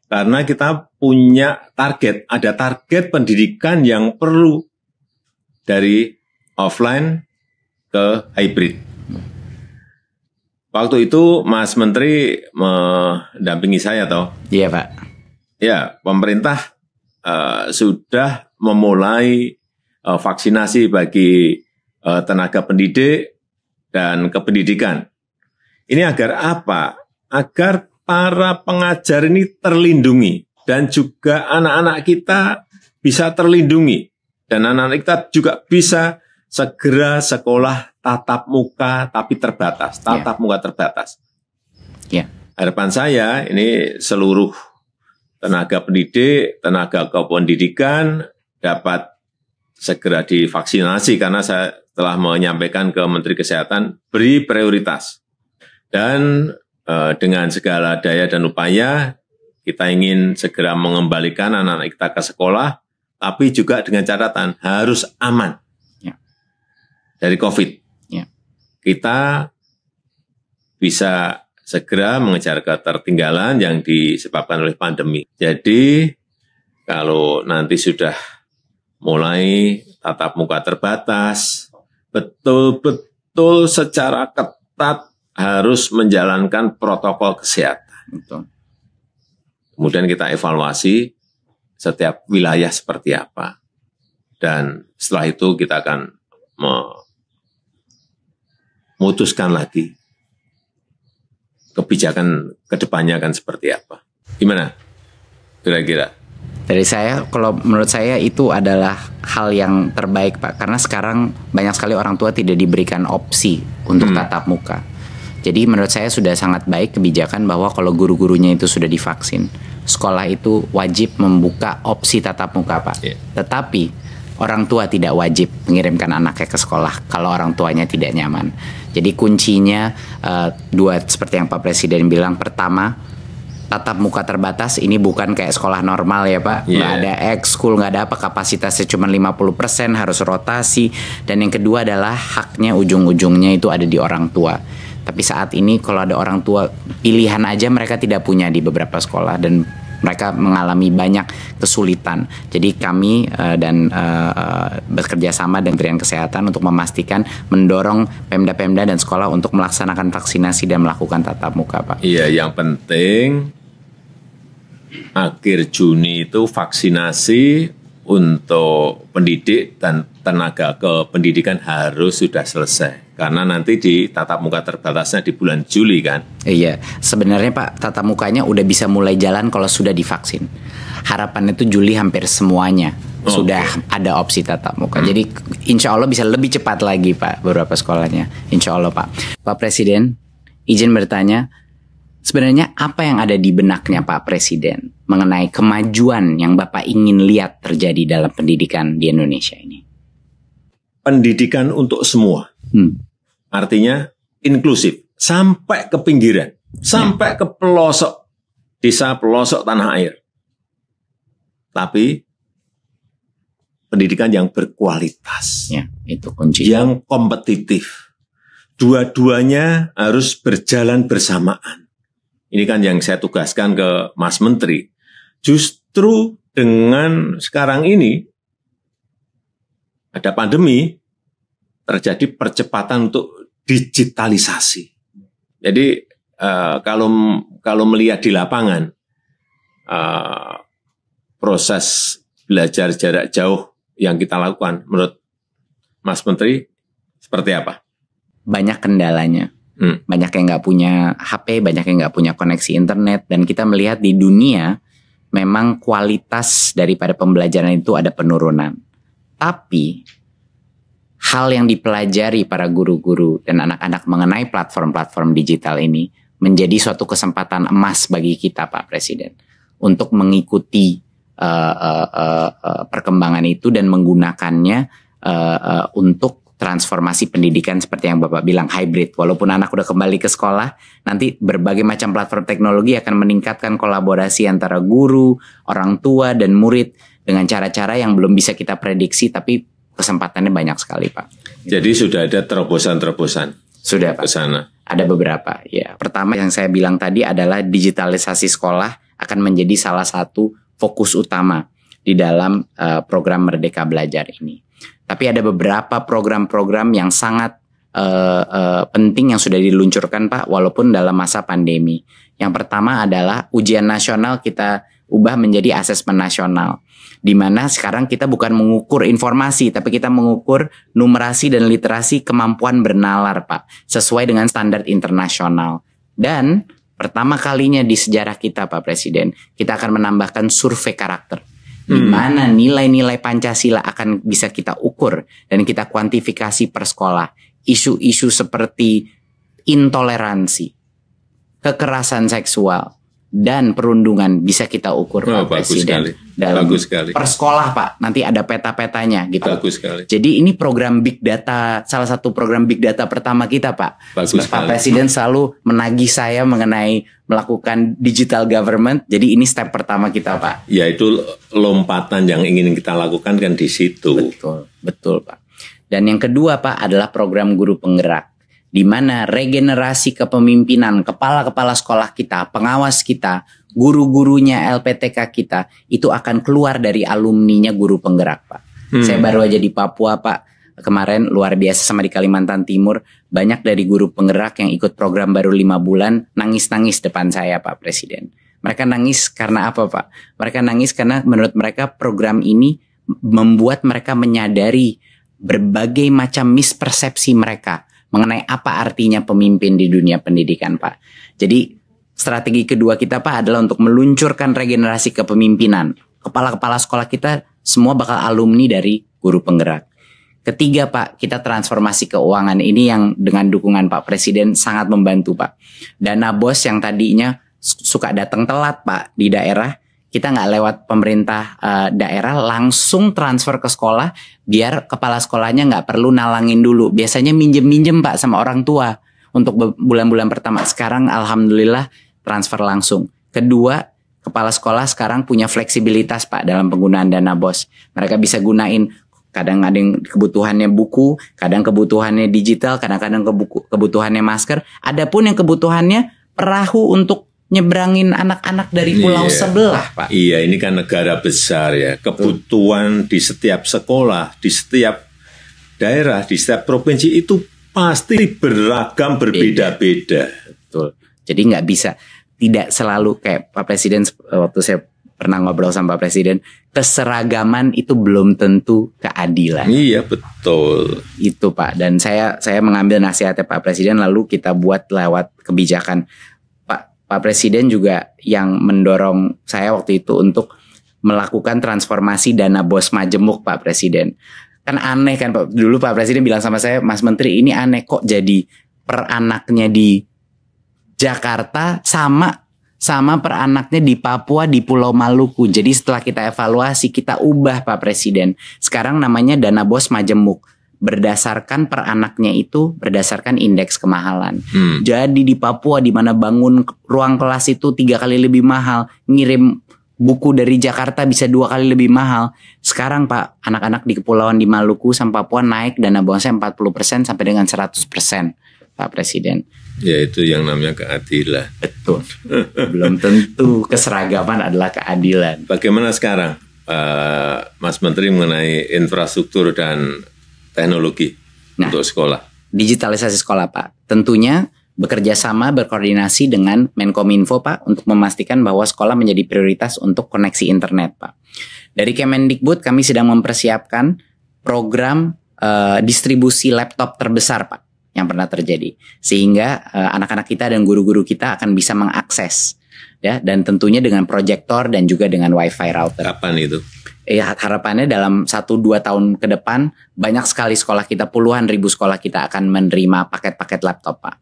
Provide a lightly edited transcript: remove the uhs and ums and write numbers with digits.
Karena kita punya target, ada target pendidikan yang perlu dari offline ke hybrid. Waktu itu Mas Menteri mendampingi saya toh. Iya Pak. Ya, pemerintah sudah memulai vaksinasi bagi tenaga pendidik dan kependidikan. Ini agar apa? Agar para pengajar ini terlindungi dan juga anak-anak kita bisa terlindungi dan anak-anak kita juga bisa segera sekolah tatap muka tapi terbatas, muka terbatas. Harapan saya ini seluruh tenaga pendidik, tenaga kependidikan dapat segera divaksinasi karena saya telah menyampaikan ke Menteri Kesehatan beri prioritas. Dan dengan segala daya dan upaya kita ingin segera mengembalikan anak-anak kita ke sekolah, tapi juga dengan catatan harus aman dari COVID. Kita bisa segera mengejar ketertinggalan yang disebabkan oleh pandemi. Jadi kalau nanti sudah mulai tatap muka terbatas, betul-betul secara ketat harus menjalankan protokol kesehatan. Betul. Kemudian kita evaluasi setiap wilayah seperti apa. Dan setelah itu kita akan memutuskan lagi kebijakan kedepannya akan seperti apa. Gimana kira-kira? Dari saya, kalau menurut saya itu adalah hal yang terbaik Pak. Karena sekarang banyak sekali orang tua tidak diberikan opsi untuk tatap muka. Jadi menurut saya sudah sangat baik kebijakan bahwa kalau guru-gurunya itu sudah divaksin, sekolah itu wajib membuka opsi tatap muka Pak. Tetapi orang tua tidak wajib mengirimkan anaknya ke sekolah kalau orang tuanya tidak nyaman. Jadi kuncinya dua seperti yang Pak Presiden bilang. Pertama, tatap muka terbatas ini bukan kayak sekolah normal ya Pak. Nggak ada ekskul, nggak ada apa, kapasitasnya cuma 50%, harus rotasi. Dan yang kedua adalah haknya ujung-ujungnya itu ada di orang tua. Tapi saat ini kalau ada orang tua, pilihan aja mereka tidak punya di beberapa sekolah dan mereka mengalami banyak kesulitan. Jadi kami bekerja sama dengan Kementerian Kesehatan untuk memastikan mendorong Pemda-Pemda dan sekolah untuk melaksanakan vaksinasi dan melakukan tatap muka Pak. Iya, yang penting akhir Juni itu vaksinasi untuk pendidik dan tenaga kependidikan harus sudah selesai. Karena nanti di tatap muka terbatasnya di bulan Juli kan? Iya, sebenarnya Pak, tatap mukanya udah bisa mulai jalan kalau sudah divaksin. Harapannya itu Juli hampir semuanya sudah ada opsi tatap muka. Jadi insya Allah bisa lebih cepat lagi Pak beberapa sekolahnya. Insya Allah Pak. Pak Presiden, izin bertanya, sebenarnya apa yang ada di benaknya Pak Presiden mengenai kemajuan yang Bapak ingin lihat terjadi dalam pendidikan di Indonesia ini? Pendidikan untuk semua. Artinya inklusif sampai ke pinggiran, sampai ke pelosok desa, pelosok tanah air. Tapi pendidikan yang berkualitas, itu kunci. Yang kompetitif. Dua-duanya harus berjalan bersamaan. Ini kan yang saya tugaskan ke Mas Menteri. Justru dengan sekarang ini ada pandemi, terjadi percepatan untuk digitalisasi. Jadi kalau melihat di lapangan proses belajar jarak jauh yang kita lakukan, menurut Mas Menteri seperti apa? Banyak kendalanya. Banyak yang nggak punya HP, banyak yang nggak punya koneksi internet, dan kita melihat di dunia memang kualitas daripada pembelajaran itu ada penurunan. Tapi hal yang dipelajari para guru-guru dan anak-anak mengenai platform-platform digital ini menjadi suatu kesempatan emas bagi kita Pak Presiden untuk mengikuti perkembangan itu dan menggunakannya untuk transformasi pendidikan seperti yang Bapak bilang, hybrid. Walaupun anak udah kembali ke sekolah, nanti berbagai macam platform teknologi akan meningkatkan kolaborasi antara guru, orang tua, dan murid dengan cara-cara yang belum bisa kita prediksi, tapi kesempatannya banyak sekali Pak. Jadi sudah ada terobosan-terobosan? Sudah Pak. Ke sana? Ada beberapa ya. Pertama yang saya bilang tadi adalah digitalisasi sekolah akan menjadi salah satu fokus utama di dalam program Merdeka Belajar ini. Tapi ada beberapa program-program yang sangat penting yang sudah diluncurkan Pak, walaupun dalam masa pandemi. Yang pertama adalah ujian nasional kita ubah menjadi asesmen nasional, di mana sekarang kita bukan mengukur informasi, tapi kita mengukur numerasi dan literasi kemampuan bernalar Pak, sesuai dengan standar internasional. Dan pertama kalinya di sejarah kita Pak Presiden, kita akan menambahkan survei karakter, di mana nilai-nilai Pancasila akan bisa kita ukur dan kita kuantifikasi per sekolah. Isu-isu seperti intoleransi, kekerasan seksual, dan perundungan bisa kita ukur Pak Presiden. Bagus sekali. Per sekolah Pak, nanti ada peta-petanya gitu. Bagus sekali. Jadi ini program Big Data, salah satu program Big Data pertama kita Pak. Bagus Pak sekali. Presiden selalu menagih saya mengenai melakukan digital government. Jadi ini step pertama kita Pak. Yaitu lompatan yang ingin kita lakukan kan di situ. Betul Pak. Dan yang kedua Pak adalah program guru penggerak, di mana regenerasi kepemimpinan kepala-kepala sekolah kita, pengawas kita, guru-gurunya LPTK kita itu akan keluar dari alumninya guru penggerak Pak. Saya baru aja di Papua Pak, kemarin luar biasa, sama di Kalimantan Timur, banyak dari guru penggerak yang ikut program baru 5 bulan nangis-nangis depan saya Pak Presiden. Mereka nangis karena apa Pak? Mereka nangis karena menurut mereka program ini membuat mereka menyadari berbagai macam mispersepsi mereka mengenai apa artinya pemimpin di dunia pendidikan Pak. Jadi strategi kedua kita Pak adalah untuk meluncurkan regenerasi kepemimpinan. Kepala-kepala sekolah kita semua bakal alumni dari guru penggerak. Ketiga Pak, kita transformasi keuangan. Ini yang dengan dukungan Pak Presiden sangat membantu Pak. Dana BOS yang tadinya suka datang telat Pak di daerah, kita nggak lewat pemerintah daerah, langsung transfer ke sekolah biar kepala sekolahnya nggak perlu nalangin dulu. Biasanya minjem-minjem Pak sama orang tua untuk bulan-bulan pertama. Sekarang alhamdulillah transfer langsung. Kedua, kepala sekolah sekarang punya fleksibilitas Pak dalam penggunaan dana BOS. Mereka bisa gunain, kadang ada yang kebutuhannya buku, kadang kebutuhannya digital, kadang-kadang kebutuhannya masker. Adapun yang kebutuhannya perahu untuk nyebrangin anak-anak dari pulau sebelah Pak. Iya, ini kan negara besar ya. Kebutuhan di setiap sekolah, di setiap daerah, di setiap provinsi itu pasti beragam, berbeda-beda. Betul. Jadi nggak bisa, tidak selalu kayak Pak Presiden, waktu saya pernah ngobrol sama Pak Presiden, keseragaman itu belum tentu keadilan. Iya, betul. Itu Pak. Dan saya mengambil nasihatnya Pak Presiden lalu kita buat lewat kebijakan. Pak Presiden juga yang mendorong saya waktu itu untuk melakukan transformasi dana BOS Majemuk Pak Presiden. Kan aneh kan Pak, dulu Pak Presiden bilang sama saya, Mas Menteri ini aneh kok jadi per anaknya di Jakarta sama per anaknya di Papua, di Pulau Maluku. Jadi setelah kita evaluasi, kita ubah Pak Presiden. Sekarang namanya dana BOS Majemuk. Berdasarkan per anaknya itu berdasarkan indeks kemahalan. Jadi di Papua di mana bangun ruang kelas itu 3 kali lebih mahal, ngirim buku dari Jakarta bisa 2 kali lebih mahal. Sekarang Pak, anak-anak di kepulauan di Maluku sama Papua naik dana BOS-nya 40% sampai dengan 100% Pak Presiden. Ya itu yang namanya keadilan. Betul. Belum tentu keseragaman adalah keadilan. Bagaimana sekarang Mas Menteri mengenai infrastruktur dan teknologi untuk sekolah? Digitalisasi sekolah Pak, tentunya bekerja sama berkoordinasi dengan Menkominfo Pak untuk memastikan bahwa sekolah menjadi prioritas untuk koneksi internet Pak. Dari Kemendikbud kami sedang mempersiapkan program distribusi laptop terbesar Pak yang pernah terjadi, sehingga anak-anak kita dan guru-guru kita akan bisa mengakses ya, dan tentunya dengan proyektor dan juga dengan wifi router. Kapan itu? Harapannya dalam 1-2 tahun ke depan banyak sekali sekolah kita, puluhan ribu sekolah kita akan menerima paket-paket laptop Pak.